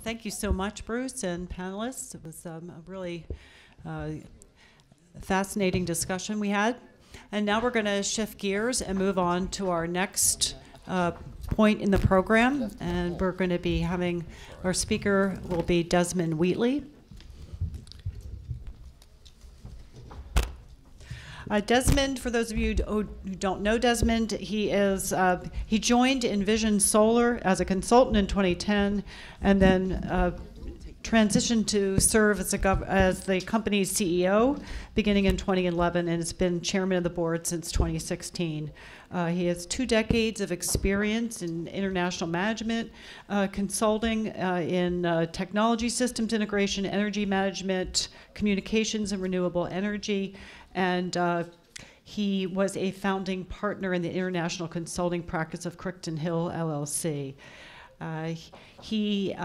Thank you so much, Bruce and panelists. It was a really fascinating discussion we had. And now we're going to shift gears and move on to our next point in the program. And we're going to be having, our speaker will be Desmond Wheatley. Desmond, for those of you who don't know Desmond, he joined Envision Solar as a consultant in 2010, and then transitioned to serve as the company's CEO beginning in 2011, and has been chairman of the board since 2016. He has 2 decades of experience in international management, consulting in technology systems integration, energy management, communications, and renewable energy. And he was a founding partner in the international consulting practice of Crichton Hill, LLC. He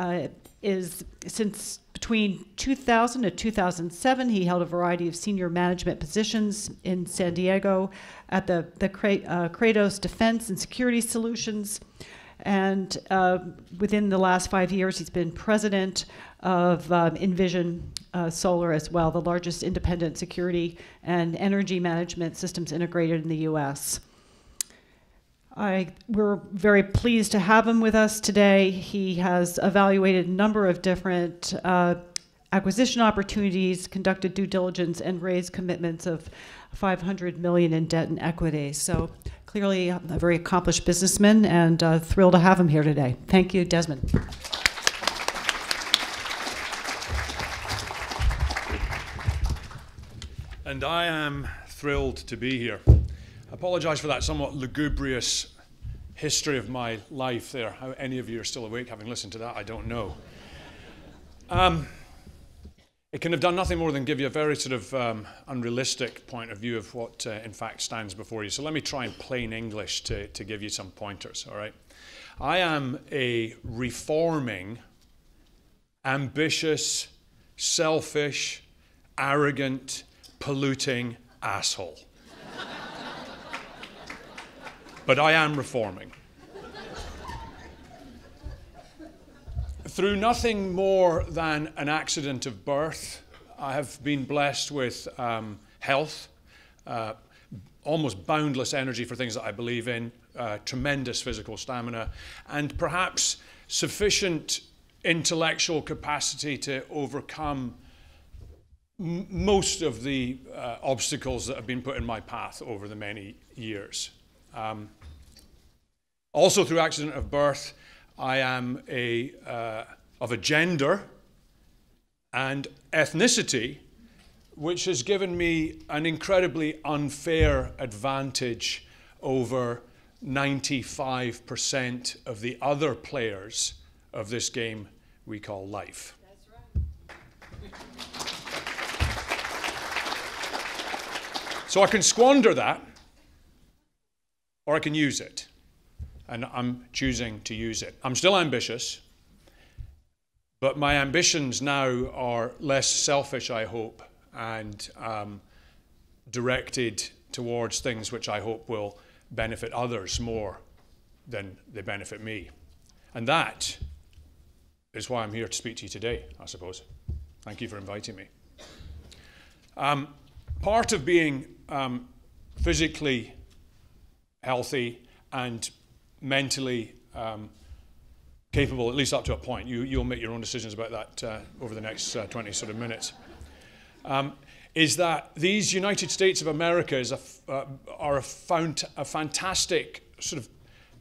is, since between 2000 to 2007, he held a variety of senior management positions in San Diego at the Kratos Defense and Security Solutions. And within the last 5 years, he's been president of Envision Solar as well, the largest independent security and energy management systems integrated in the U.S. We're very pleased to have him with us today. He has evaluated a number of different acquisition opportunities, conducted due diligence, and raised commitments of $500 million in debt and equity. So clearly a very accomplished businessman, and thrilled to have him here today. Thank you, Desmond. And I am thrilled to be here. I apologize for that somewhat lugubrious history of my life there. How any of you are still awake having listened to that, I don't know. It can have done nothing more than give you a very sort of unrealistic point of view of what in fact stands before you. So let me try in plain English to give you some pointers, all right? I am a reforming, ambitious, selfish, arrogant, polluting asshole. But I am reforming. Through nothing more than an accident of birth, I have been blessed with health, almost boundless energy for things that I believe in, tremendous physical stamina, and perhaps sufficient intellectual capacity to overcome most of the obstacles that have been put in my path over the many years. Also through accident of birth, I am of a gender and ethnicity which has given me an incredibly unfair advantage over 95% of the other players of this game we call life. So I can squander that, or I can use it. And I'm choosing to use it. I'm still ambitious, but my ambitions now are less selfish, I hope, and directed towards things which I hope will benefit others more than they benefit me. And that is why I'm here to speak to you today, I suppose. Thank you for inviting me. Part of being physically healthy and mentally capable, at least up to a point, you'll make your own decisions about that over the next 20 sort of minutes, is that these United States of America are a fantastic sort of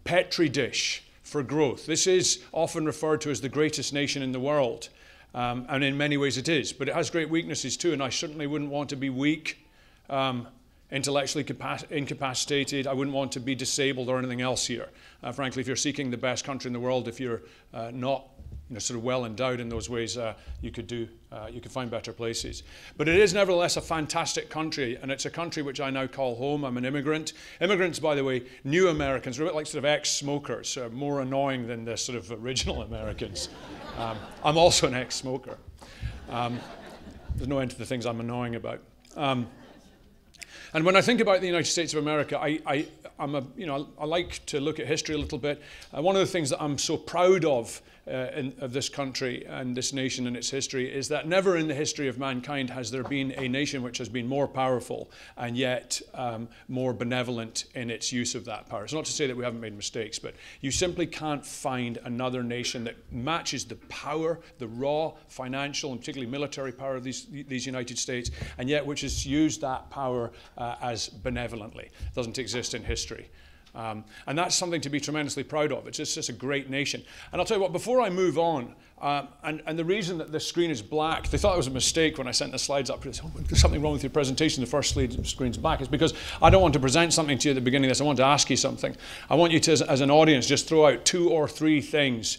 petri dish for growth. This is often referred to as the greatest nation in the world, and in many ways it is, but it has great weaknesses too, and I certainly wouldn't want to be weak, intellectually incapacitated. I wouldn't want to be disabled or anything else here. Frankly, if you're seeking the best country in the world, if you're not sort of well endowed in those ways, you could find better places. But it is nevertheless a fantastic country, and it's a country which I now call home. I'm an immigrant. Immigrants, by the way, new Americans, are a bit like sort of ex-smokers, more annoying than the sort of original Americans. I'm also an ex-smoker. There's no end to the things I'm annoying about. And when I think about the United States of America, I like to look at history a little bit. One of the things that I'm so proud of this country and this nation and its history is that never in the history of mankind has there been a nation which has been more powerful and yet more benevolent in its use of that power. It's not to say that we haven't made mistakes, but you simply can't find another nation that matches the power, the raw financial and particularly military power of these United States, and yet which has used that power as benevolently. It doesn't exist in history. And that's something to be tremendously proud of. It's just a great nation. And I'll tell you what, before I move on, and the reason that the screen is black, they thought it was a mistake when I sent the slides up. There's something wrong with your presentation, the first screen's black. It's because I don't want to present something to you at the beginning of this. I want to ask you something. I want you to, as an audience, just throw out 2 or 3 things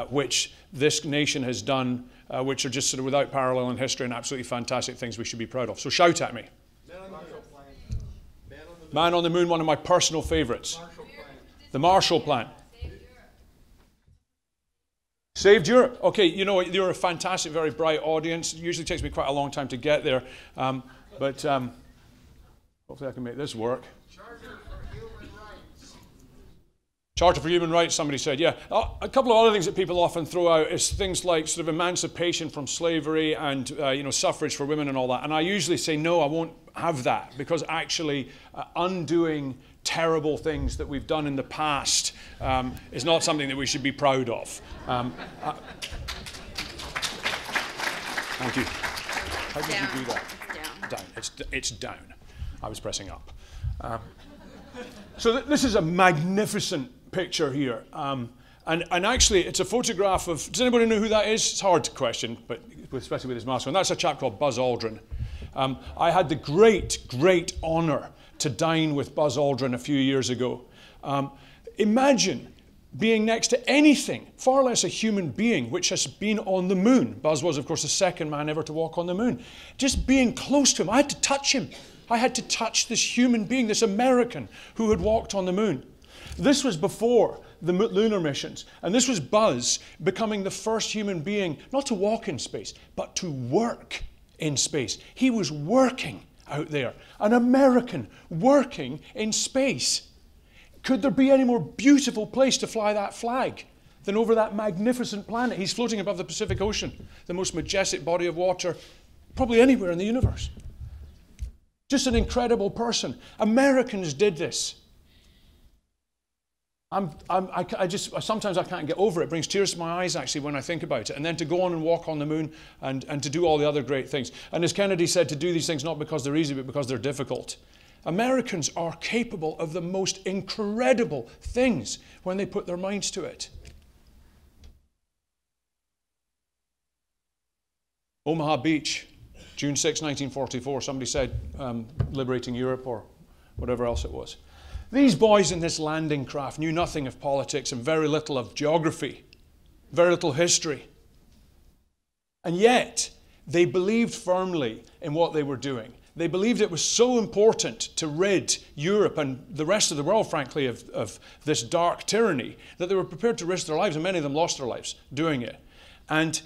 which this nation has done, which are just sort of without parallel in history and absolutely fantastic things we should be proud of. So shout at me. Man on the Moon, one of my personal favorites. The Marshall Plan. Saved Europe. Okay, you know, you're a fantastic, very bright audience. It usually takes me quite a long time to get there. But hopefully I can make this work. Charter for Human Rights, somebody said, yeah. A couple of other things that people often throw out is things like sort of emancipation from slavery and suffrage for women and all that. And I usually say, no, I won't have that, because actually undoing terrible things that we've done in the past is not something that we should be proud of. Thank you. How did you do that? Down. It's down. I was pressing up. So this is a magnificent picture here. And actually, it's a photograph of... Does anybody know who that is? It's hard to question, but especially with his mask on. That's a chap called Buzz Aldrin. I had the great honour to dine with Buzz Aldrin a few years ago. Imagine being next to anything, far less a human being, which has been on the moon. Buzz was, of course, the second man ever to walk on the moon. Just being close to him, I had to touch him. I had to touch this human being, this American who had walked on the moon. This was before the lunar missions, and this was Buzz becoming the first human being, not to walk in space, but to work in space. He was working out there, an American working in space. Could there be any more beautiful place to fly that flag than over that magnificent planet? He's floating above the Pacific Ocean, the most majestic body of water probably anywhere in the universe. Just an incredible person. Americans did this. Sometimes I can't get over it. It brings tears to my eyes, actually, when I think about it. And then to go on and walk on the moon and to do all the other great things. And as Kennedy said, to do these things not because they're easy, but because they're difficult. Americans are capable of the most incredible things when they put their minds to it. Omaha Beach, June 6, 1944. Somebody said liberating Europe or whatever else it was. These boys in this landing craft knew nothing of politics and very little of geography, very little history. And yet, they believed firmly in what they were doing. They believed it was so important to rid Europe and the rest of the world, frankly, of this dark tyranny, that they were prepared to risk their lives, and many of them lost their lives doing it. And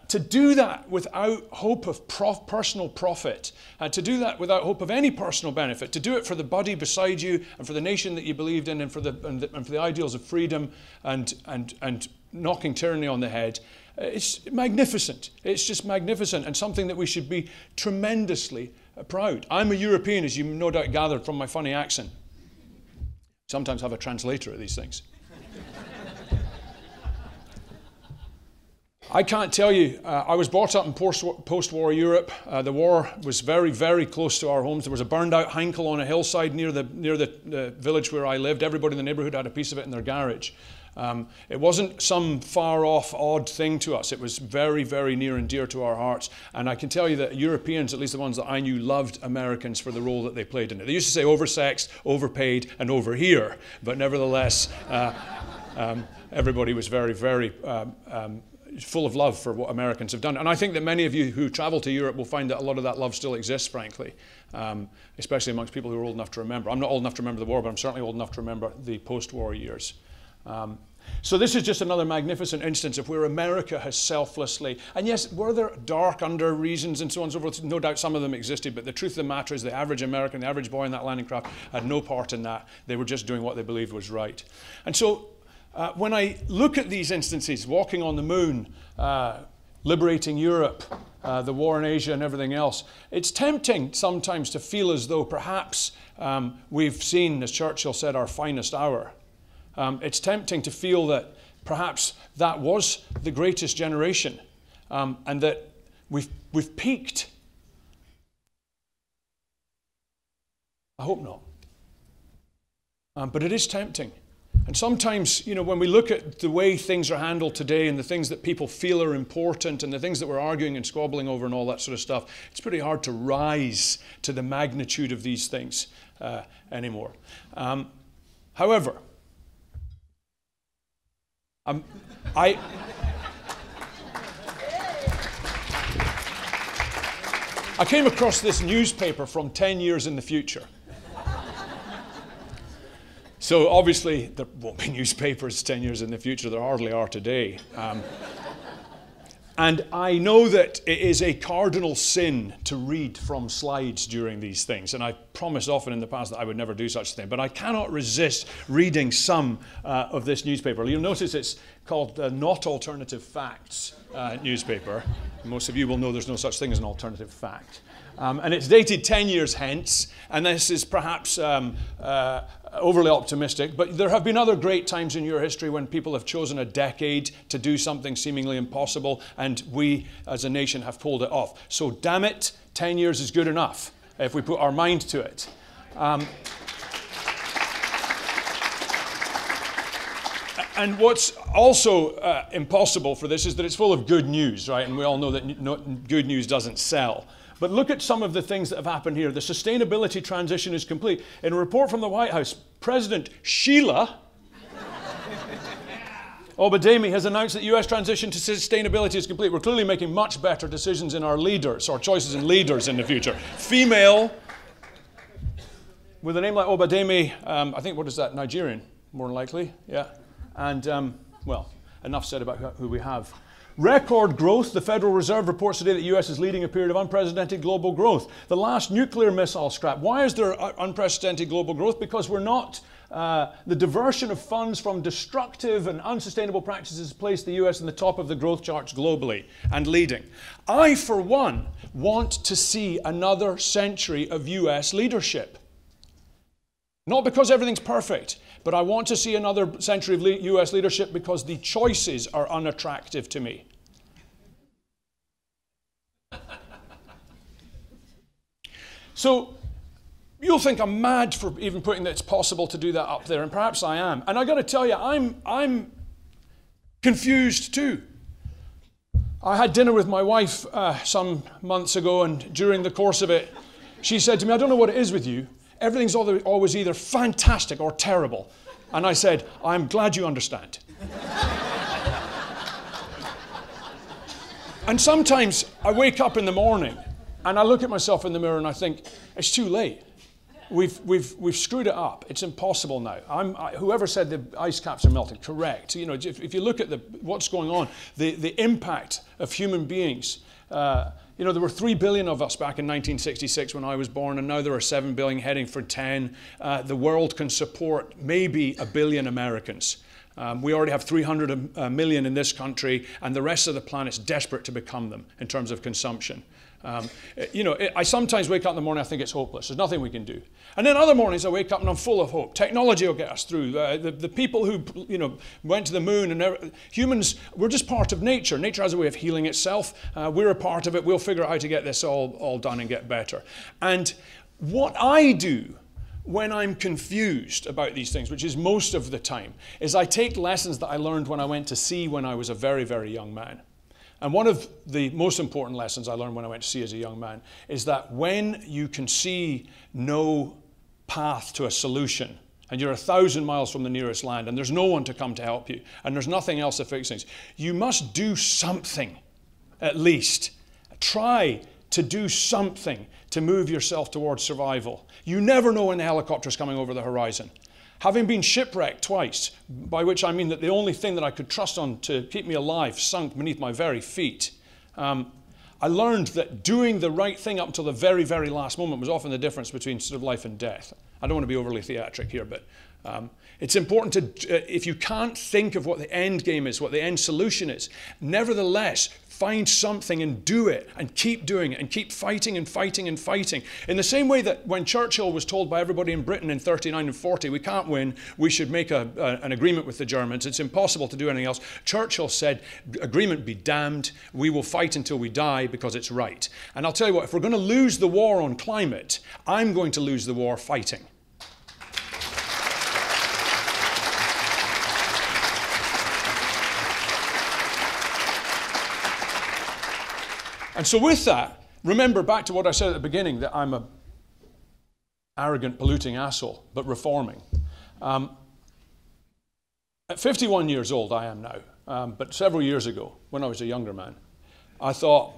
to do that without hope of personal profit, to do that without hope of any personal benefit, to do it for the buddy beside you and for the nation that you believed in and for the ideals of freedom and knocking tyranny on the head, it's magnificent. It's just magnificent and something that we should be tremendously proud. I'm a European, as you no doubt gathered from my funny accent. Sometimes have a translator of these things. I can't tell you, I was brought up in post-war Europe. The war was very, very close to our homes. There was a burned out Heinkel on a hillside near the village where I lived. Everybody in the neighbourhood had a piece of it in their garage. It wasn't some far-off, odd thing to us. It was very, very near and dear to our hearts. And I can tell you that Europeans, at least the ones that I knew, loved Americans for the role that they played in it. They used to say oversexed, overpaid, and over here. But nevertheless, everybody was very, very full of love for what Americans have done. And I think that many of you who travel to Europe will find that a lot of that love still exists, frankly, especially amongst people who are old enough to remember. I'm not old enough to remember the war, but I'm certainly old enough to remember the post-war years. So this is just another magnificent instance of where America has selflessly, and yes, were there dark under reasons and so on and so forth? No doubt some of them existed, but the truth of the matter is the average American, the average boy in that landing craft had no part in that. They were just doing what they believed was right. And so when I look at these instances, walking on the moon, liberating Europe, the war in Asia and everything else, it's tempting sometimes to feel as though perhaps we've seen, as Churchill said, our finest hour. It's tempting to feel that perhaps that was the greatest generation and that we've peaked. I hope not. But it is tempting. And sometimes, when we look at the way things are handled today and the things that people feel are important and the things that we're arguing and squabbling over and all that sort of stuff, it's pretty hard to rise to the magnitude of these things anymore. However, I came across this newspaper from 10 years in the future. So obviously there won't be newspapers 10 years in the future. There hardly are today. And I know that it is a cardinal sin to read from slides during these things. And I promised often in the past that I would never do such a thing. But I cannot resist reading some of this newspaper. You'll notice it's called the Not Alternative Facts newspaper. Most of you will know there's no such thing as an alternative fact. And it's dated 10 years hence. And this is perhaps overly optimistic, but there have been other great times in your history when people have chosen a decade to do something seemingly impossible, and we as a nation have pulled it off. So damn it, 10 years is good enough if we put our mind to it. And what's also impossible for this is that it's full of good news, right? And we all know that good news doesn't sell. But look at some of the things that have happened here. The sustainability transition is complete. In a report from the White House, President Sheila Obademi has announced that US transition to sustainability is complete. We're clearly making much better decisions in our leaders, or choices in leaders in the future. Female, with a name like Obademi, I think, what is that, Nigerian, more than likely, yeah. And, well, enough said about who we have. Record growth. The Federal Reserve reports today that the US is leading a period of unprecedented global growth. The last nuclear missile scrap. Why is there unprecedented global growth? Because we're not, the diversion of funds from destructive and unsustainable practices has placed the US in the top of the growth charts globally and leading. I, for one, want to see another century of US leadership. Not because everything's perfect, but I want to see another century of US leadership because the choices are unattractive to me. So you'll think I'm mad for even putting that it's possible to do that up there, and perhaps I am. And I got to tell you, I'm confused too. I had dinner with my wife some months ago, and during the course of it, she said to me, "I don't know what it is with you. Everything's always either fantastic or terrible." And I said, "I'm glad you understand." And sometimes I wake up in the morning and I look at myself in the mirror and I think, it's too late. We've screwed it up. It's impossible now. Whoever said the ice caps are melting, correct. You know, if you look at what's going on, the impact of human beings. You know, there were 3 billion of us back in 1966 when I was born, and now there are 7 billion heading for 10. The world can support maybe 1 billion Americans. We already have 300 million in this country, and the rest of the planet's desperate to become them in terms of consumption. You know, I sometimes wake up in the morning, I think it's hopeless. There's nothing we can do. And then other mornings I wake up and I'm full of hope. Technology will get us through. The people who, you know, went to the moon and humans, we're just part of nature. Nature has a way of healing itself. We're a part of it. We'll figure out how to get this all done and get better. And what I do when I'm confused about these things, which is most of the time, is I take lessons that I learned when I went to sea when I was a very, very young man. And one of the most important lessons I learned when I went to sea as a young man is that when you can see no path to a solution, and you're 1,000 miles from the nearest land, and there's no one to come to help you, and there's nothing else to fix things, you must do something, at least. Try to do something to move yourself towards survival. You never know when the helicopter's coming over the horizon. Having been shipwrecked twice, by which I mean that the only thing that I could trust on to keep me alive sunk beneath my very feet, I learned that doing the right thing up until the very, very last moment was often the difference between sort of life and death. I don't want to be overly theatric here, but it's important to, if you can't think of what the end game is, what the end solution is, nevertheless, find something and do it and keep doing it and keep fighting and fighting and fighting. In the same way that when Churchill was told by everybody in Britain in 39 and 40, we can't win, we should make an agreement with the Germans, it's impossible to do anything else. Churchill said, agreement be damned, we will fight until we die because it's right. And I'll tell you what, if we're going to lose the war on climate, I'm going to lose the war fighting. And so with that, remember back to what I said at the beginning, that I'm a arrogant, polluting asshole, but reforming. At 51 years old, I am now, but several years ago, when I was a younger man, I thought,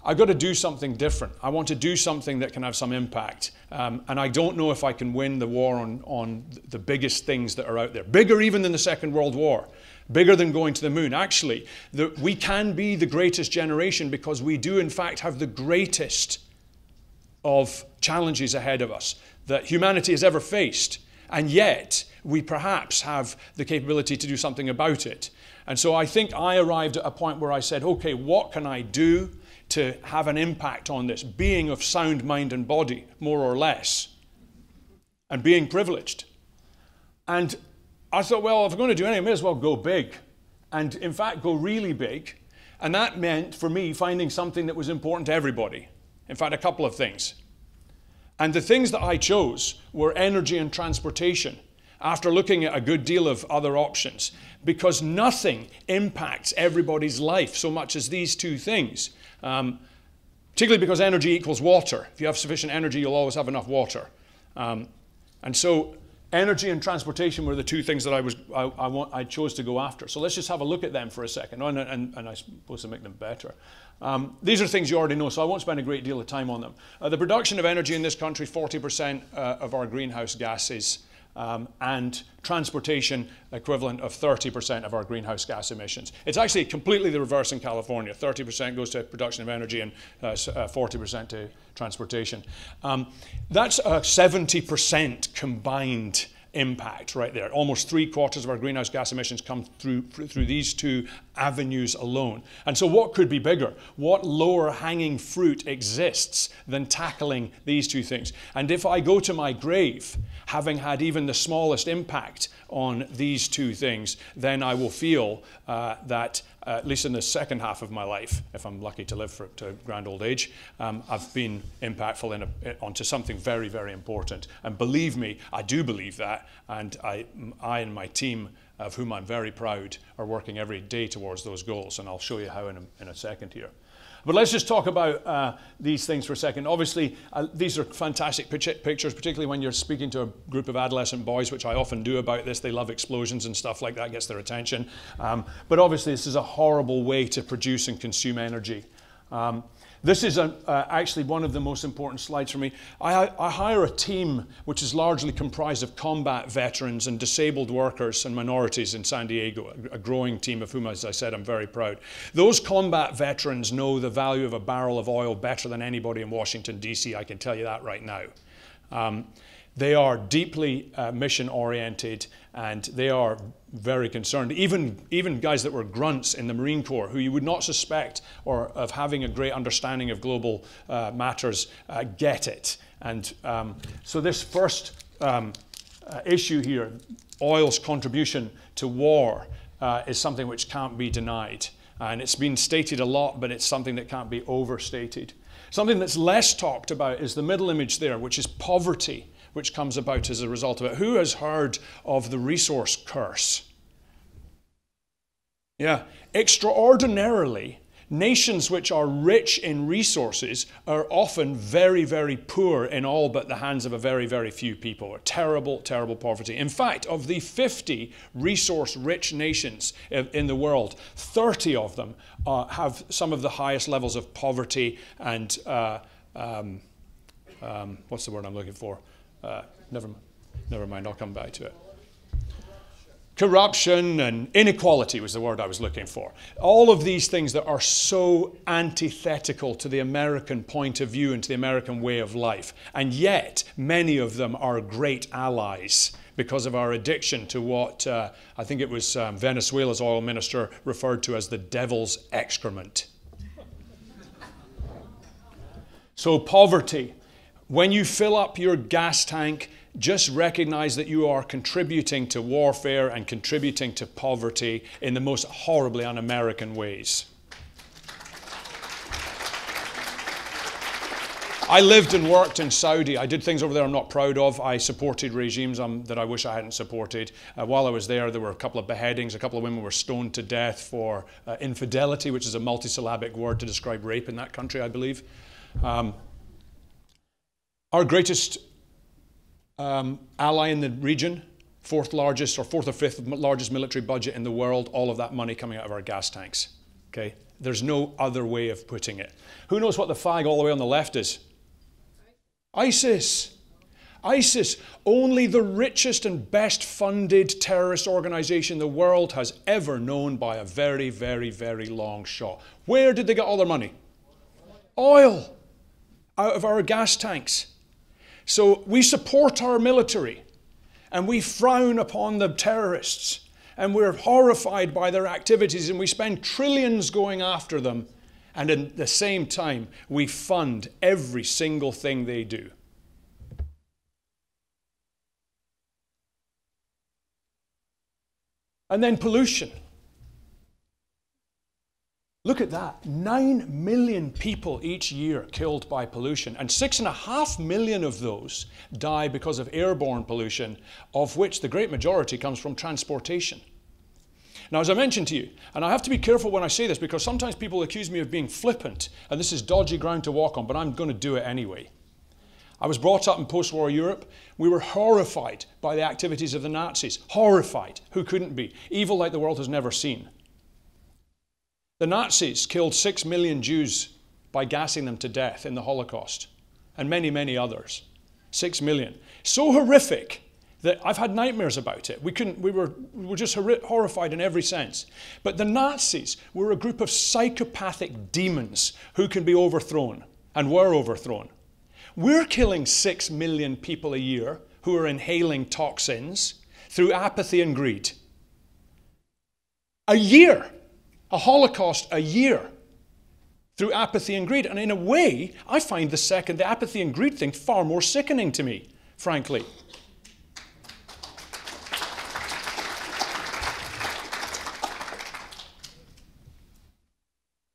I've got to do something different. I want to do something that can have some impact. And I don't know if I can win the war on the biggest things that are out there, bigger even than the Second World War. Bigger than going to the moon. Actually, we can be the greatest generation because we do, in fact, have the greatest of challenges ahead of us that humanity has ever faced. And yet, we perhaps have the capability to do something about it. And so I think I arrived at a point where I said, okay, what can I do to have an impact on this? Being of sound mind and body, more or less, and being privileged. And I thought, well, if I'm going to do anything, I may as well go big. And in fact, go really big. And that meant, for me, finding something that was important to everybody. In fact, a couple of things. And the things that I chose were energy and transportation, after looking at a good deal of other options, because nothing impacts everybody's life so much as these two things. Particularly because energy equals water. If you have sufficient energy, you'll always have enough water. And so energy and transportation were the two things that I chose to go after. So let's just have a look at them for a second, and I suppose to make them better. These are things you already know, so I won't spend a great deal of time on them. The production of energy in this country, 40% of our greenhouse gases, and transportation equivalent of 30% of our greenhouse gas emissions. It's actually completely the reverse in California. 30% goes to production of energy and 40% to transportation. That's a 70% combined impact right there. Almost 3/4 of our greenhouse gas emissions come through these two avenues alone. And so what could be bigger? What lower hanging fruit exists than tackling these two things? And if I go to my grave having had even the smallest impact on these two things, then I will feel that at least in the second half of my life, if I'm lucky to live to grand old age, I've been impactful onto something very, very important. And believe me, I do believe that, and I and my team, of whom I'm very proud, are working every day towards those goals, and I'll show you how in a second here. But let's just talk about these things for a second. Obviously, these are fantastic pictures, particularly when you're speaking to a group of adolescent boys, which I often do about this. They love explosions and stuff like that, gets their attention. But obviously, this is a horrible way to produce and consume energy. This is actually one of the most important slides for me. I hire a team which is largely comprised of combat veterans and disabled workers and minorities in San Diego, a growing team of whom, as I said, I'm very proud. Those combat veterans know the value of a barrel of oil better than anybody in Washington, D.C., I can tell you that right now. They are deeply mission-oriented, and they are very concerned. Even guys that were grunts in the Marine Corps, who you would not suspect of having a great understanding of global matters, get it. And so this first issue here, oil's contribution to war, is something which can't be denied. And it's been stated a lot, but it's something that can't be overstated. Something that's less talked about is the middle image there, which is poverty, which comes about as a result of it. Who has heard of the resource curse? Yeah, extraordinarily, nations which are rich in resources are often very, very poor in all but the hands of a very, very few people. Terrible, terrible poverty. In fact, of the 50 resource-rich nations in the world, 30 of them have some of the highest levels of poverty and, what's the word I'm looking for? Never mind, I'll come back to it. corruption and inequality was the word I was looking for. All of these things that are so antithetical to the American point of view and to the American way of life. And yet, many of them are great allies because of our addiction to what I think it was Venezuela's oil minister referred to as the devil's excrement. So poverty. When you fill up your gas tank, just recognize that you are contributing to warfare and contributing to poverty in the most horribly un-American ways. I lived and worked in Saudi. I did things over there I'm not proud of. I supported regimes that I wish I hadn't supported. While I was there were a couple of beheadings. A couple of women were stoned to death for infidelity, which is a multisyllabic word to describe rape in that country, I believe. Our greatest ally in the region, fourth or fifth largest military budget in the world, all of that money coming out of our gas tanks. Okay? There's no other way of putting it. Who knows what the flag all the way on the left is? ISIS. ISIS, only the richest and best funded terrorist organization the world has ever known by a very, very, very long shot. Where did they get all their money? Oil out of our gas tanks. So we support our military and we frown upon the terrorists and we're horrified by their activities and we spend trillions going after them, and at the same time we fund every single thing they do. And then pollution. Look at that, 9 million people each year killed by pollution, and 6.5 million of those die because of airborne pollution, of which the great majority comes from transportation. Now, as I mentioned to you, and I have to be careful when I say this because sometimes people accuse me of being flippant, and this is dodgy ground to walk on, but I'm going to do it anyway. I was brought up in post-war Europe. We were horrified by the activities of the Nazis. Horrified. Who couldn't be? Evil like the world has never seen. The Nazis killed 6 million Jews by gassing them to death in the Holocaust, and many, many others. 6 million. So horrific that I've had nightmares about it. We were just horrified in every sense. But the Nazis were a group of psychopathic demons who can be overthrown, and were overthrown. We're killing 6 million people a year who are inhaling toxins through apathy and greed. A year. A Holocaust a year through apathy and greed. And in a way, I find the apathy and greed thing far more sickening to me, frankly.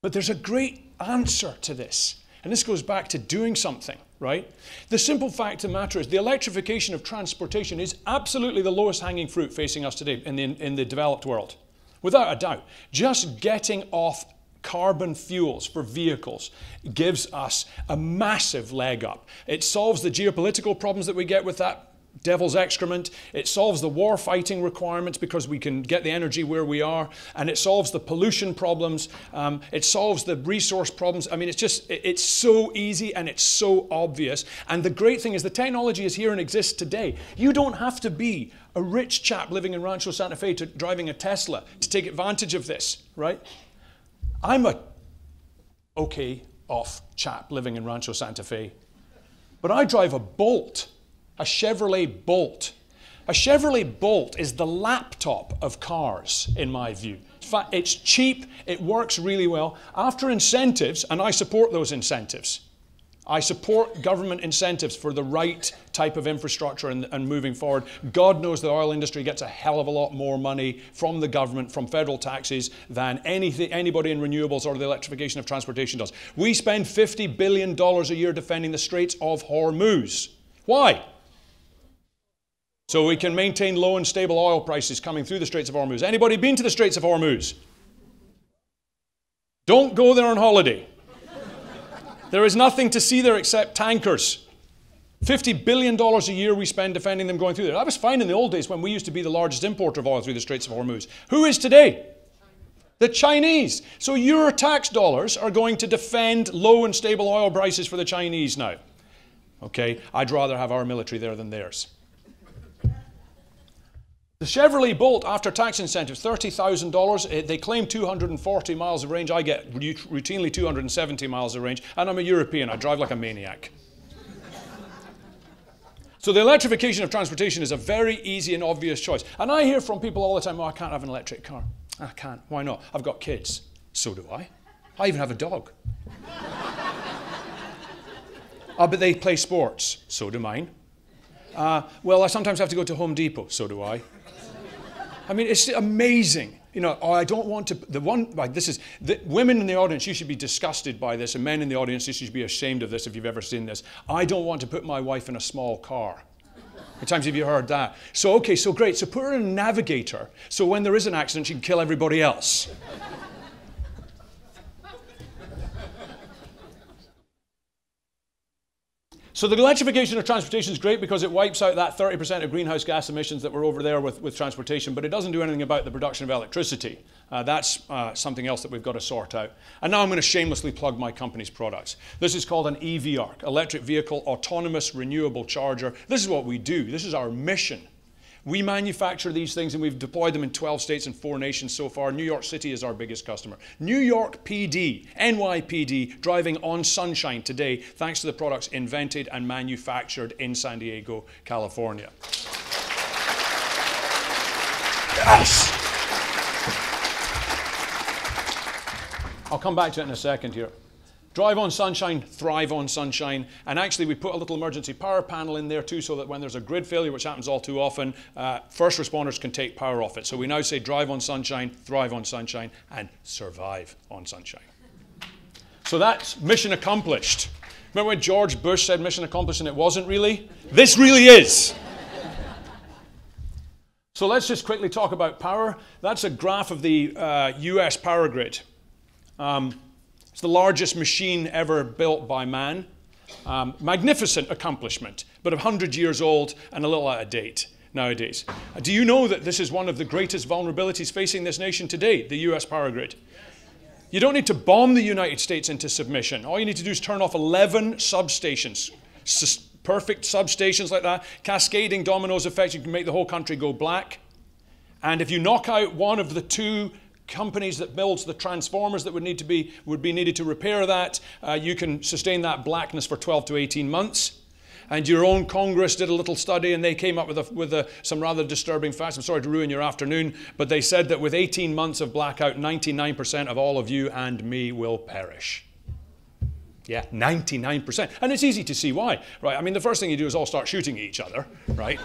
But there's a great answer to this. And this goes back to doing something, right? The simple fact of the matter is the electrification of transportation is absolutely the lowest hanging fruit facing us today in the developed world. Without a doubt, just getting off carbon fuels for vehicles gives us a massive leg up. It solves the geopolitical problems that we get with that devil's excrement. It solves the war fighting requirements because we can get the energy where we are. And it solves the pollution problems. It solves the resource problems. I mean, it's so easy and it's so obvious. And the great thing is the technology is here and exists today. You don't have to be a rich chap living in Rancho Santa Fe driving a Tesla to take advantage of this, right? I'm a okay off chap living in Rancho Santa Fe, but I drive a Bolt. A Chevrolet Bolt. A Chevrolet Bolt is the laptop of cars, in my view. In fact, it's cheap, it works really well. After incentives, and I support those incentives. I support government incentives for the right type of infrastructure and moving forward. God knows the oil industry gets a hell of a lot more money from the government, from federal taxes, than anybody in renewables or the electrification of transportation does. We spend $50 billion a year defending the Straits of Hormuz. Why? So we can maintain low and stable oil prices coming through the Straits of Hormuz. Anybody been to the Straits of Hormuz? Don't go there on holiday. There is nothing to see there except tankers. $50 billion a year we spend defending them going through there. That was fine in the old days when we used to be the largest importer of oil through the Straits of Hormuz. Who is today? The Chinese. So your tax dollars are going to defend low and stable oil prices for the Chinese now. Okay, I'd rather have our military there than theirs. The Chevrolet Bolt, after tax incentives, $30,000. They claim 240 miles of range. I get routinely 270 miles of range, and I'm a European. I drive like a maniac. So the electrification of transportation is a very easy and obvious choice. And I hear from people all the time, oh, I can't have an electric car. I can't. Why not? I've got kids. So do I. I even have a dog. But they play sports. So do mine. Well, I sometimes have to go to Home Depot. So do I. I mean, it's amazing. You know, oh, I don't want to, women in the audience, you should be disgusted by this, and men in the audience, you should be ashamed of this if you've ever seen this. I don't want to put my wife in a small car. How many times have you heard that? So, okay, so great. So put her in a Navigator, so when there is an accident, she can kill everybody else. So the electrification of transportation is great because it wipes out that 30% of greenhouse gas emissions that were over there with transportation, but it doesn't do anything about the production of electricity. That's something else that we've got to sort out. And now I'm going to shamelessly plug my company's products. This is called an EV ARC, Electric Vehicle Autonomous Renewable Charger. This is what we do. This is our mission. We manufacture these things, and we've deployed them in 12 states and 4 nations so far. New York City is our biggest customer. New York PD, NYPD, driving on sunshine today thanks to the products invented and manufactured in San Diego, California. Yes! I'll come back to it in a second here. Drive on sunshine, thrive on sunshine. And actually, we put a little emergency power panel in there too, so that when there's a grid failure, which happens all too often, first responders can take power off it. So we now say drive on sunshine, thrive on sunshine, and survive on sunshine. So that's mission accomplished. Remember when George Bush said mission accomplished and it wasn't really? This really is. So let's just quickly talk about power. That's a graph of the US power grid. It's the largest machine ever built by man. Magnificent accomplishment, but 100 years old and a little out of date nowadays. Do you know that this is one of the greatest vulnerabilities facing this nation today, the US power grid? You don't need to bomb the United States into submission. All you need to do is turn off 11 substations. Perfect substations like that, cascading dominoes effect, you can make the whole country go black. And if you knock out one of the 2 companies that builds the transformers that would be needed to repair that, you can sustain that blackness for 12 to 18 months. And your own Congress did a little study, and they came up with some rather disturbing facts. I'm sorry to ruin your afternoon, but they said that with 18 months of blackout, 99% of all of you and me will perish. Yeah, 99%. And it's easy to see why, right? I mean, the first thing you do is all start shooting at each other, right?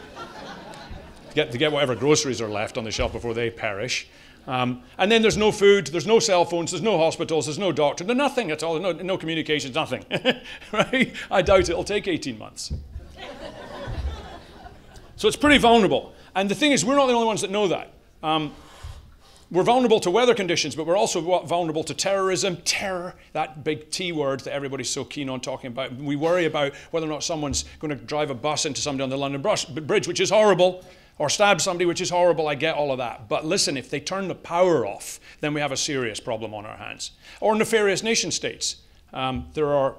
to get whatever groceries are left on the shelf before they perish. And then there's no food, there's no cell phones, there's no hospitals, there's no doctor, there's nothing at all, no communications, nothing. Right? I doubt it'll take 18 months. So it's pretty vulnerable. And the thing is, we're not the only ones that know that. We're vulnerable to weather conditions, but we're also vulnerable to terrorism. Terror, that big T word that everybody's so keen on talking about. We worry about whether or not someone's going to drive a bus into somebody on the London Bridge, which is horrible. Or stab somebody, which is horrible. I get all of that. But listen, if they turn the power off, then we have a serious problem on our hands. Or nefarious nation states. There are,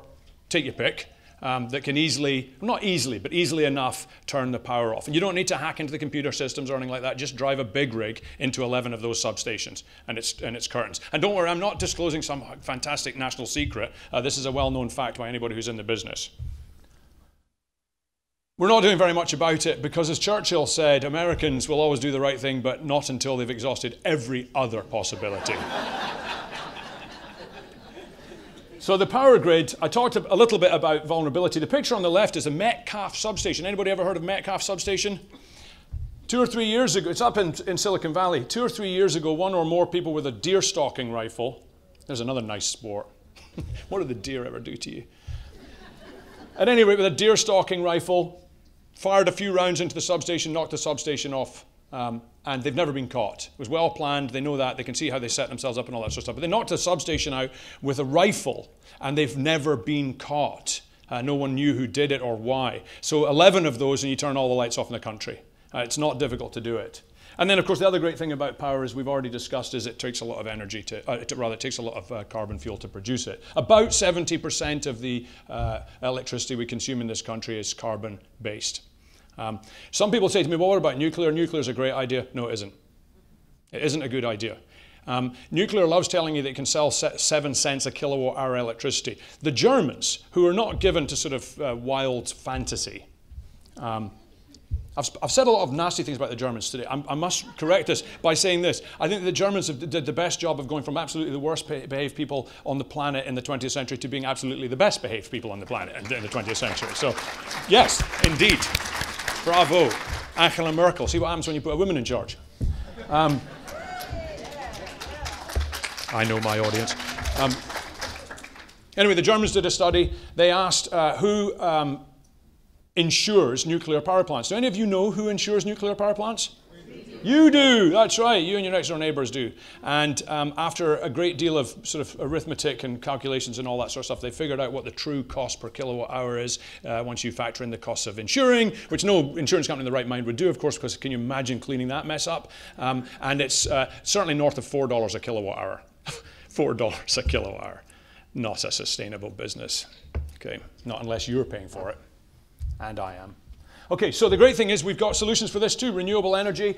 take your pick, that can easily, not easily, but easily enough turn the power off. And you don't need to hack into the computer systems or anything like that. Just drive a big rig into 11 of those substations and its currents. And don't worry, I'm not disclosing some fantastic national secret. This is a well-known fact by anybody who's in the business. We're not doing very much about it because, as Churchill said, Americans will always do the right thing, but not until they've exhausted every other possibility. So the power grid, I talked a little bit about vulnerability. The picture on the left is a Metcalfe substation. Anybody ever heard of Metcalfe substation? 2 or 3 years ago, it's up in Silicon Valley. 2 or 3 years ago, 1 or more people with a deer stalking rifle. There's another nice sport. What did the deer ever do to you? At any rate, with a deer stalking rifle, fired a few rounds into the substation, knocked the substation off, and they've never been caught. It was well planned, they know that, they can see how they set themselves up and all that sort of stuff. But they knocked the substation out with a rifle, and they've never been caught. No one knew who did it or why. So 11 of those, and you turn all the lights off in the country. It's not difficult to do it. And then, of course, the other great thing about power, as we've already discussed, is it takes a lot of energy it takes a lot of carbon fuel to produce it. About 70% of the electricity we consume in this country is carbon-based. Some people say to me, well, what about nuclear? Nuclear is a great idea. No, it isn't. It isn't a good idea. Nuclear loves telling you that it can sell 7 cents a kilowatt hour electricity. The Germans, who are not given to sort of wild fantasy, I've said a lot of nasty things about the Germans today. I must correct this by saying this. I think the Germans did the best job of going from absolutely the worst behaved people on the planet in the 20th century to being absolutely the best behaved people on the planet in the 20th century. So, yes, indeed. Bravo. Angela Merkel. See what happens when you put a woman in charge. I know my audience. Anyway, the Germans did a study. They asked who insures nuclear power plants. Do any of you know who insures nuclear power plants? You do. That's right. You and your next door neighbors do. And after a great deal of sort of arithmetic and calculations and all that sort of stuff, they figured out what the true cost per kilowatt hour is once you factor in the costs of insuring, which no insurance company in the right mind would do, of course, because can you imagine cleaning that mess up? And it's certainly north of $4 a kilowatt hour. $4 a kilowatt hour. Not a sustainable business. Okay, not unless you're paying for it. And I am. Okay, so the great thing is we've got solutions for this too. Renewable energy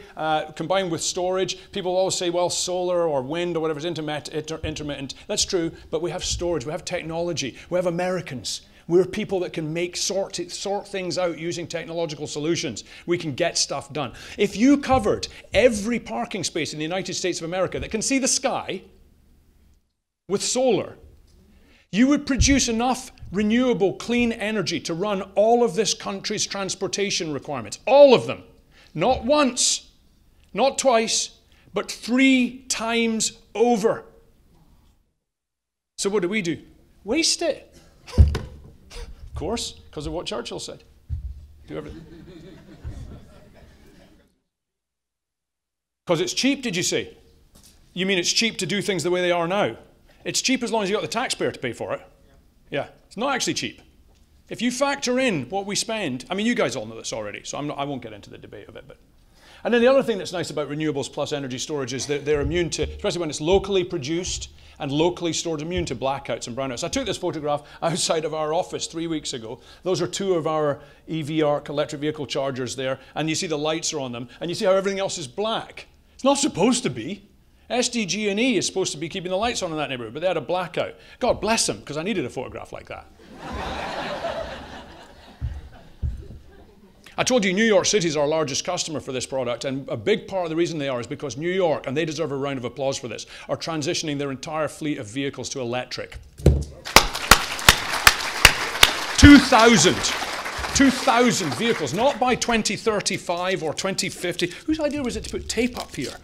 combined with storage. People always say, well, solar or wind or whatever is intermittent. That's true, but we have storage, we have technology, we have Americans. We're people that can sort things out using technological solutions. We can get stuff done. If you covered every parking space in the United States of America that can see the sky with solar, you would produce enough renewable, clean energy to run all of this country's transportation requirements. All of them. Not once, not twice, but 3 times over. So what do? Waste it. Of course, because of what Churchill said. Do everything. Because it's cheap, did you say? You mean it's cheap to do things the way they are now? It's cheap as long as you've got the taxpayer to pay for it. Yeah, it's not actually cheap. If you factor in what we spend, I mean, you guys all know this already, so I won't get into the debate of it. And then the other thing that's nice about renewables plus energy storage is that they're immune to, especially when it's locally produced and locally stored, immune to blackouts and brownouts. I took this photograph outside of our office 3 weeks ago. Those are 2 of our EV ARC electric vehicle chargers there, and you see the lights are on them, and you see how everything else is black. It's not supposed to be. SDG&E is supposed to be keeping the lights on in that neighborhood, but they had a blackout. God bless them, because I needed a photograph like that. I told you New York City is our largest customer for this product, and a big part of the reason they are is because New York, and they deserve a round of applause for this, are transitioning their entire fleet of vehicles to electric. 2,000 vehicles, not by 2035 or 2050. Whose idea was it to put tape up here?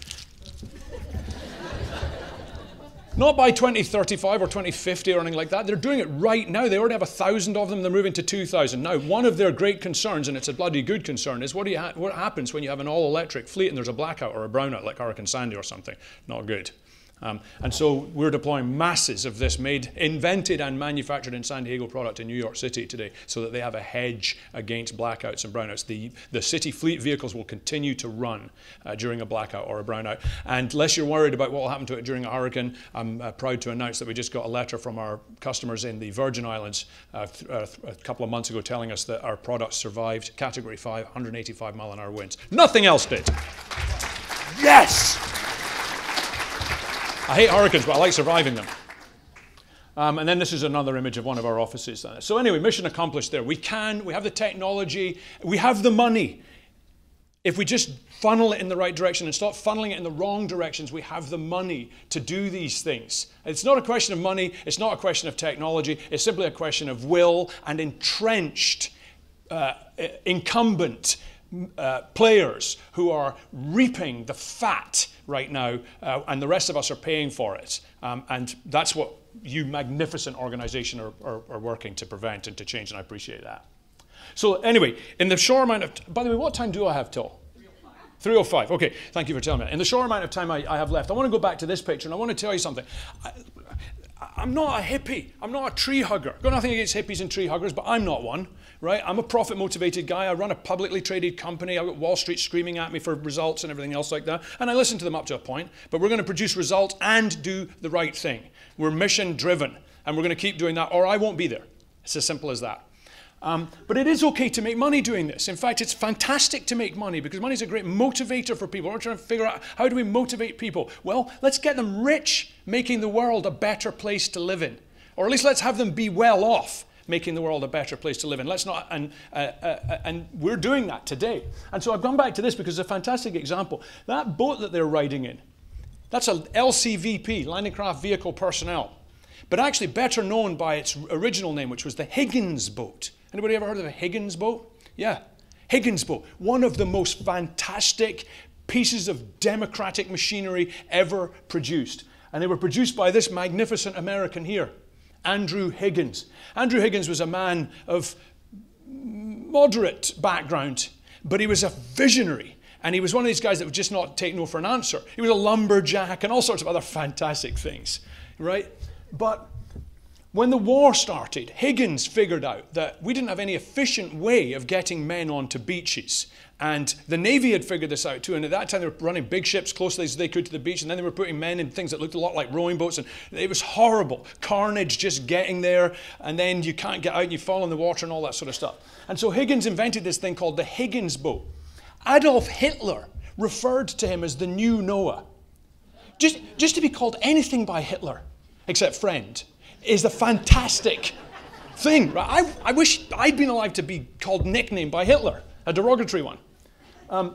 Not by 2035 or 2050 or anything like that. They're doing it right now. They already have 1,000 of them. They're moving to 2,000. Now, one of their great concerns, and it's a bloody good concern, is what happens when you have an all-electric fleet and there's a blackout or a brownout like Hurricane Sandy or something. Not good. And so we're deploying masses of this invented and manufactured in San Diego product in New York City today so that they have a hedge against blackouts and brownouts. The city fleet vehicles will continue to run during a blackout or a brownout. And unless you're worried about what will happen to it during a hurricane, I'm proud to announce that we just got a letter from our customers in the Virgin Islands a couple of months ago telling us that our products survived Category 5, 185 mile an hour winds. Nothing else did. Yes! I hate hurricanes, but I like surviving them. And then this is another image of one of our offices. So anyway, mission accomplished there. We have the technology, we have the money. If we just funnel it in the right direction and stop funneling it in the wrong directions, we have the money to do these things. It's not a question of money, it's not a question of technology, it's simply a question of will and entrenched, incumbent players who are reaping the fat right now, and the rest of us are paying for it. And that's what you magnificent organization are working to prevent and to change, and I appreciate that. So anyway, in the short amount of, by the way, what time do I have till? 3:05. Okay, thank you for telling me that. In the short amount of time I have left, I want to go back to this picture, and I want to tell you something. I'm not a hippie. I'm not a tree hugger. I've got nothing against hippies and tree huggers, but I'm not one, right? I'm a profit-motivated guy. I run a publicly traded company. I've got Wall Street screaming at me for results and everything else like that, and I listen to them up to a point, but we're going to produce results and do the right thing. We're mission-driven, and we're going to keep doing that, or I won't be there. It's as simple as that. But it is okay to make money doing this. In fact, it's fantastic to make money because money is a great motivator for people. We're trying to figure out how do we motivate people. Well, let's get them rich, making the world a better place to live in. Or at least let's have them be well off, making the world a better place to live in. Let's not, and we're doing that today. And so I've gone back to this because it's a fantastic example. That boat that they're riding in, that's a LCVP, Landing Craft Vehicle Personnel, but actually better known by its original name, which was the Higgins boat. Anybody ever heard of a Higgins boat? Yeah, Higgins boat, one of the most fantastic pieces of democratic machinery ever produced. And they were produced by this magnificent American here, Andrew Higgins. Andrew Higgins was a man of moderate background, but he was a visionary. And he was one of these guys that would just not take no for an answer. He was a lumberjack and all sorts of other fantastic things, right? But when the war started, Higgins figured out that we didn't have any efficient way of getting men onto beaches. And the Navy had figured this out too. And at that time, they were running big ships closely as they could to the beach. And then they were putting men in things that looked a lot like rowing boats. And it was horrible. Carnage just getting there. And then you can't get out and you fall in the water and all that sort of stuff. And so Higgins invented this thing called the Higgins boat. Adolf Hitler referred to him as the new Noah. Just to be called anything by Hitler, except friend, is a fantastic thing. Right? I wish I'd been alive to be called nickname by Hitler, a derogatory one.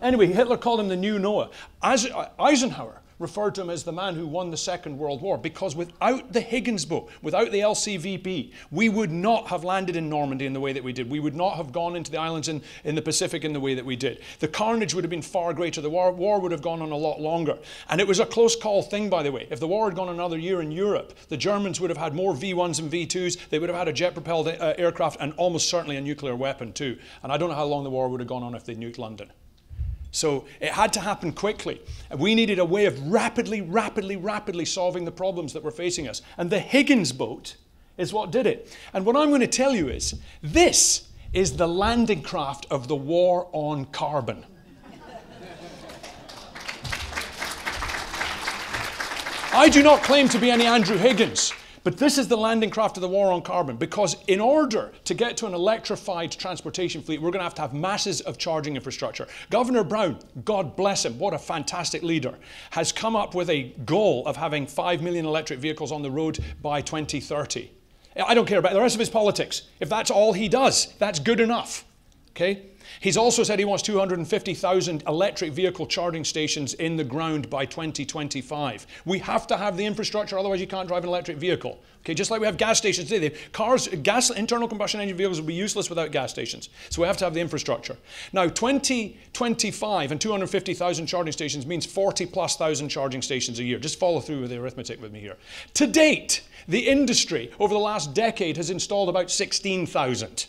Anyway, Hitler called him the new Noah. Eisenhower referred to him as the man who won the Second World War because without the Higgins boat, without the LCVP, we would not have landed in Normandy in the way that we did. We would not have gone into the islands in the Pacific in the way that we did. The carnage would have been far greater. The war would have gone on a lot longer. And it was a close call thing, by the way. If the war had gone another year in Europe, the Germans would have had more V1s and V2s. They would have had a jet-propelled aircraft and almost certainly a nuclear weapon too. And I don't know how long the war would have gone on if they'd nuked London. So it had to happen quickly. We needed a way of rapidly solving the problems that were facing us. And the Higgins boat is what did it. And what I'm going to tell you is, this is the landing craft of the war on carbon. I do not claim to be any Andrew Higgins. But this is the landing craft of the war on carbon, because in order to get to an electrified transportation fleet, we're going to have masses of charging infrastructure. Governor Brown, God bless him, what a fantastic leader, has come up with a goal of having 5 million electric vehicles on the road by 2030. I don't care about the rest of his politics. If that's all he does, that's good enough. Okay? He's also said he wants 250,000 electric vehicle charging stations in the ground by 2025. We have to have the infrastructure, otherwise you can't drive an electric vehicle. Okay, just like we have gas stations today. Internal combustion engine vehicles will be useless without gas stations. So we have to have the infrastructure. Now, 2025 and 250,000 charging stations means 40,000+ charging stations a year. Just follow through with the arithmetic with me here. To date, the industry over the last decade has installed about 16,000.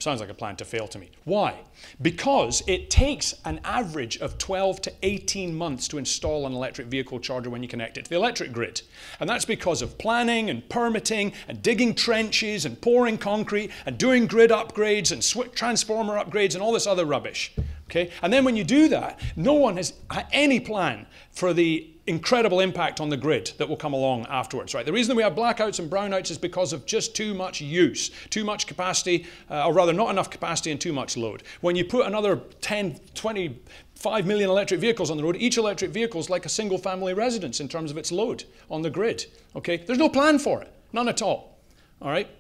Sounds like a plan to fail to me. Why? Because it takes an average of 12 to 18 months to install an electric vehicle charger when you connect it to the electric grid. And that's because of planning and permitting and digging trenches and pouring concrete and doing grid upgrades and transformer upgrades and all this other rubbish. Okay? And then when you do that, no one has any plan for the incredible impact on the grid that will come along afterwards, right? The reason we have blackouts and brownouts is because of just too much use, too much capacity, or rather not enough capacity and too much load. When you put another 10, 20, 5 million electric vehicles on the road, each electric vehicle is like a single family residence in terms of its load on the grid, okay? There's no plan for it, none at all right?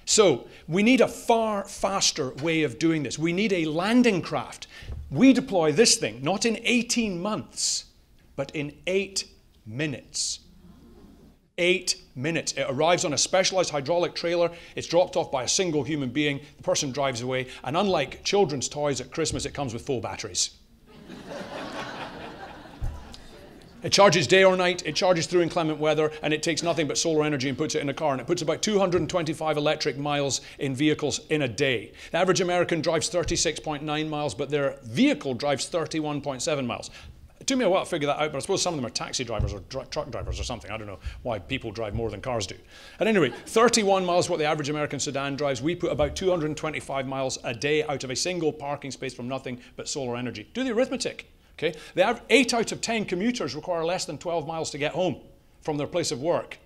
So we need a far faster way of doing this. We need a landing craft. We deploy this thing, not in 18 months, but in 8 minutes. 8 minutes. It arrives on a specialized hydraulic trailer. It's dropped off by a single human being. The person drives away. And unlike children's toys at Christmas, it comes with full batteries. It charges day or night, it charges through inclement weather, and it takes nothing but solar energy and puts it in a car. And it puts about 225 electric miles in vehicles in a day. The average American drives 36.9 miles, but their vehicle drives 31.7 miles. It took me a while to figure that out, but I suppose some of them are taxi drivers or truck drivers or something. I don't know why people drive more than cars do. At any rate, 31 miles what the average American sedan drives. We put about 225 miles a day out of a single parking space from nothing but solar energy. Do the arithmetic. Okay? 8 out of 10 commuters require less than 12 miles to get home from their place of work.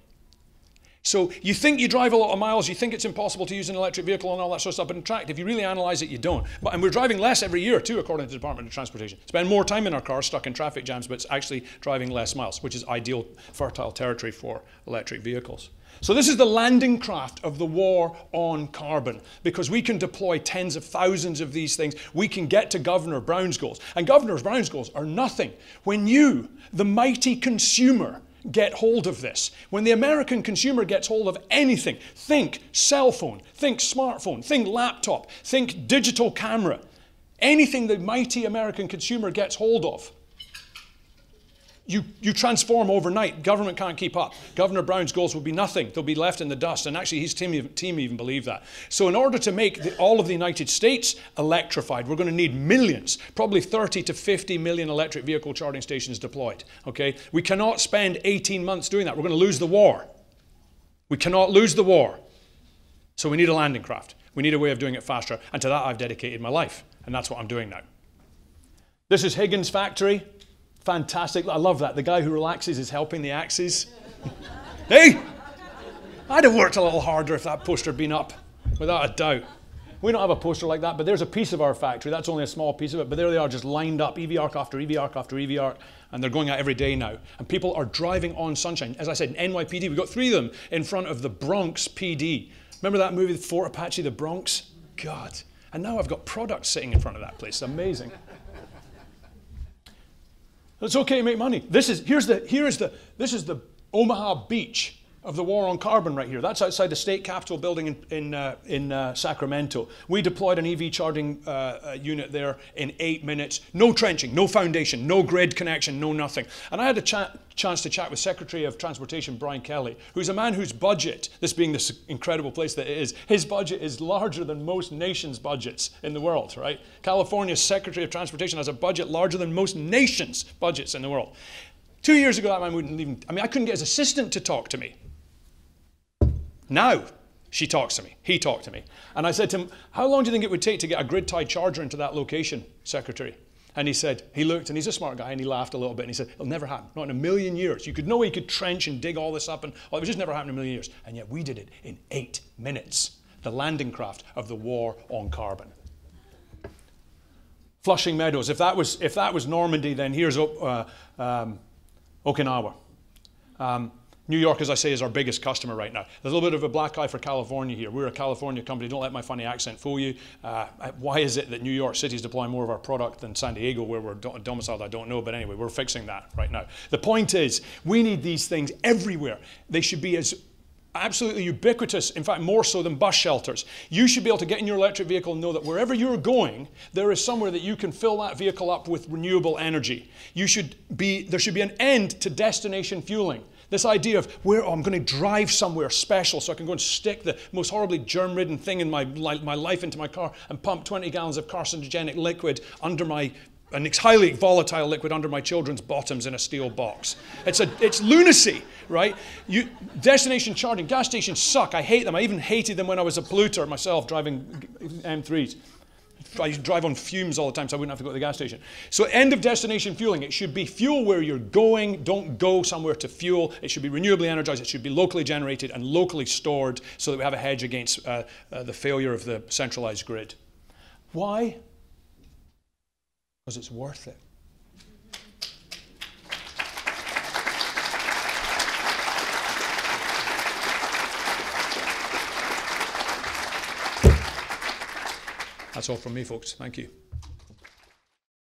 So you think you drive a lot of miles, you think it's impossible to use an electric vehicle and all that sort of stuff, but in fact, if you really analyse it, you don't. And we're driving less every year too, according to the Department of Transportation. Spend more time in our cars stuck in traffic jams, but it's actually driving less miles, which is ideal, fertile territory for electric vehicles. So this is the landing craft of the war on carbon, because we can deploy tens of thousands of these things. We can get to Governor Brown's goals. And Governor Brown's goals are nothing when you, the mighty consumer, get hold of this. When the American consumer gets hold of anything, think cell phone, think smartphone, think laptop, think digital camera, anything the mighty American consumer gets hold of, you transform overnight. Government can't keep up. Governor Brown's goals will be nothing. They'll be left in the dust. And actually, his team even believe that. So in order to make all of the United States electrified, we're going to need millions, probably 30 to 50 million electric vehicle charging stations deployed. Okay? We cannot spend 18 months doing that. We're going to lose the war. We cannot lose the war. So we need a landing craft. We need a way of doing it faster. And to that, I've dedicated my life. And that's what I'm doing now. This is Higgins' factory. Fantastic. I love that. The guy who relaxes is helping the axes. Hey! I'd have worked a little harder if that poster had been up, without a doubt. We don't have a poster like that, but there's a piece of our factory. That's only a small piece of it, but there they are, just lined up, EV arc after EV arc after EV arc, and they're going out every day now. And people are driving on sunshine. As I said, in NYPD, we've got 3 of them in front of the Bronx PD. Remember that movie, Fort Apache, The Bronx? God. And now I've got products sitting in front of that place. Amazing. It's okay to make money. This is the Omaha Beach of the war on carbon right here. That's outside the state capitol building in Sacramento. We deployed an EV charging unit there in 8 minutes. No trenching, no foundation, no grid connection, no nothing. And I had a chance to chat with Secretary of Transportation Brian Kelly, who's a man whose budget, this being this incredible place that it is, his budget is larger than most nations' budgets in the world, right? California's Secretary of Transportation has a budget larger than most nations' budgets in the world. 2 years ago, that man wouldn't even, I couldn't get his assistant to talk to me. Now, she talks to me. He talked to me. And I said to him, how long do you think it would take to get a grid-tied charger into that location, Secretary? And he said, he looked, and he's a smart guy, and he laughed a little bit, and he said, it'll never happen, not in a million years. You could know he could trench and dig all this up, and it would just never happen in a million years. And yet we did it in 8 minutes. The landing craft of the war on carbon. Flushing Meadows. If that was Normandy, then here's Okinawa. New York, as I say, is our biggest customer right now. There's a little bit of a black eye for California here. We're a California company. Don't let my funny accent fool you. Why is it that New York City is deploying more of our product than San Diego, where we're domiciled? I don't know. But anyway, we're fixing that right now. The point is, we need these things everywhere. They should be as absolutely ubiquitous, in fact, more so than bus shelters. You should be able to get in your electric vehicle and know that wherever you're going, there is somewhere that you can fill that vehicle up with renewable energy. There should be an end to destination fueling. This idea of I'm going to drive somewhere special so I can go and stick the most horribly germ-ridden thing in my life into my car and pump 20 gallons of carcinogenic liquid under an highly volatile liquid under my children's bottoms in a steel box. It's lunacy, right? Destination charging, gas stations suck. I hate them. I even hated them when I was a polluter myself driving M3s. I used to drive on fumes all the time so I wouldn't have to go to the gas station. So end of destination fueling. It should be fuel where you're going. Don't go somewhere to fuel. It should be renewably energized. It should be locally generated and locally stored so that we have a hedge against the failure of the centralized grid. Why? Because it's worth it. That's all from me, folks. Thank you.